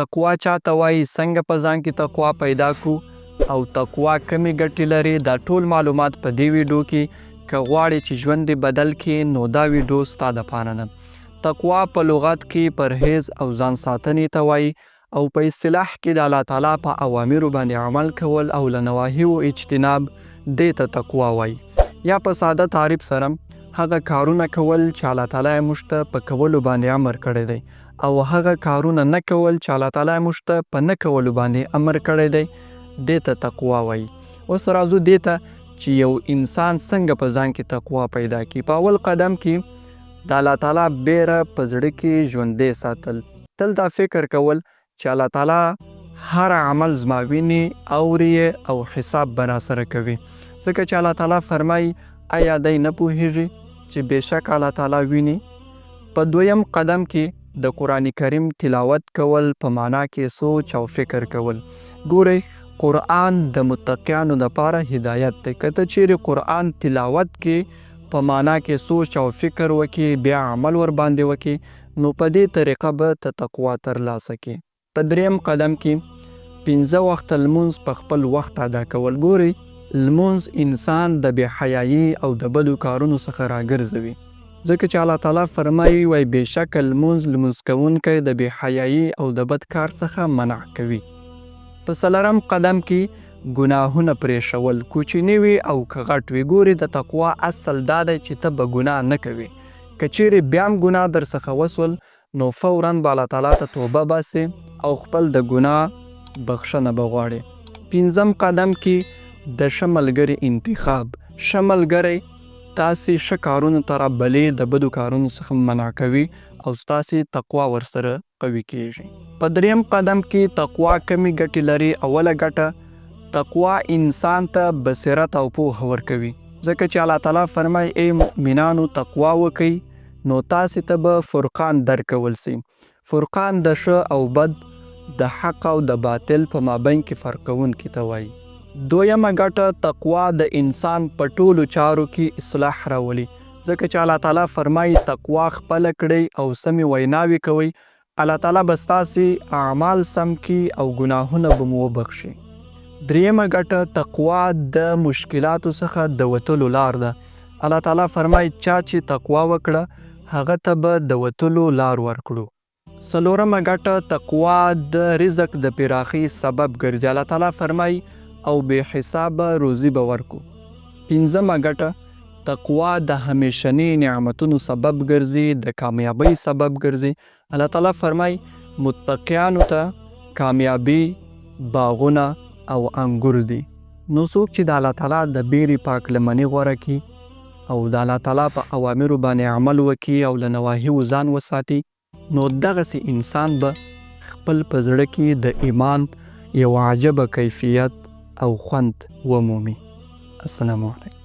تقوا چاته وایي، څنګه په ځان کې تقوا پیدا کړو او تقوا کمې ګټې لري، دا ټول معلومات په دې ویډیو کې. که غواړې چې ژوند دې بدل کړي نو دا ویډیو ستا دپاره ده. تقوا په لغت کې پرهیز او ځان ساتنې ته وایي او په اصطلاح کې د الله تعالی په اوامرو باندې عمل کول او له نواهیو اجتناب دې ته تقوا وایي. یا په ساده تعریف سره هغه کارونه کول چې الله تعالی یې موږ ته په کولو باندې امر کړی دی او هغه کارونه نه کول چې الله تعالی یې موږ ته په نه کولو باندې امر کړی دی، دې ته تقوا وایي. اوس راځو دې ته چې یو انسان څنګه په ځان کې تقوا پیدا کړي. په اول قدم کې د الله تعالی بیره په زړه کې ژوندی ساتل، تل دا فکر کول چې الله تعالی هر عمل زما ویني، اوري او حساب به راسره کوي، ځکه چې الله تعالی فرمایي آیا دی نه پوهیږي چې بېشک الله تعالی ویني. په دویم قدم کې د قرآن کریم تلاوت کول، په معنا کې سوچ او فکر کول. ګورئ قرآن د متقیانو دپاره هدایت دی. که ته چیرې قرآن تلاوت کې په معنا کې سوچ او فکر وکړي، بیا عمل ور باندې وکړي، نو په دې طریقه به ته تقوا ترلاسه کړي. په دریم قدم کې 5 وخته لمونځ په خپل وخت ادا کول. ګورئ لمونځ انسان د بې حیایي او د بدو کارونو څخه راګرځوي، ځکه چې الله تعالی فرمایي وایي بېشکه لمونځ کوونکی د بې حیایي او د بد کار څخه منع کوي. په څلورم قدم کې ګناهونه پرېښول، کوچني وي او که غټ وي. ګوري د تقوا اصل دا دی چې ته به ګناه نه کوي. که چیرې بیا هم ګناه در څخه وسول نو فوراً به الله تعالی ته توبه باسې او خپل د ګناه بخښنه به غواړې. 5م قدم کې د ښه ملګري انتخاب. ښه ملګری تاسې ښه کارونو ته رابلې، د بدو کارونو څخه منع کوي او ستاسې تقوا ورسره قوي کیږي. په 3م قدم کې تقوا کمې ګټې لري. اوله ګټه تقوا انسان ته بصیرت او پوهه ورکوي، ځکه چې الله تعالی فرمایي ای مؤمنانو تقوا وکئ نو تاسې ته به فرقان درکول سي. فرقان د ښه او بد، د حق او د باطل په مابین کې فرق کوونکي ته وایي. 2مه ګټه تقوا د انسان په ټولو چارو کې اصلاح راولي، ځکه چې الله تعالی فرمایي تقوا خپله کړئ او سمې ویناوې کوئ، الله تعالی به ستاسې اعمال سم کړي او ګناهونه به مو وبخښي. 3مه ګټه تقوا د مشکلاتو څخه د وتلو لار ده. الله تعالی فرمایي چا چې تقوا وکړه هغه ته به د وتلو لار ورکړو. 4مه ګټه تقوا د رزق د پراخي سبب ګرځي. الله تعالی فرمایي او بې حسابه روزي به ورکو. 5مه ګټه تقوا د همیشني نعمتونو سبب ګرځي، د کامیابۍ سبب ګرځي. الله تعالی فرمایي متقیانو ته کامیابي باغونه او انګور دي. نو څوک چې د الله تعالی د بیرې پاک لمنې غوره کړي او د الله تعالی په اوامرو باندې عمل وکړي او له نواهیو ځان وساتي، نو دغسې انسان به خپل په زړه کې د ایمان یو عجبه کیفیت او خوند ومومي. السلام علیکم.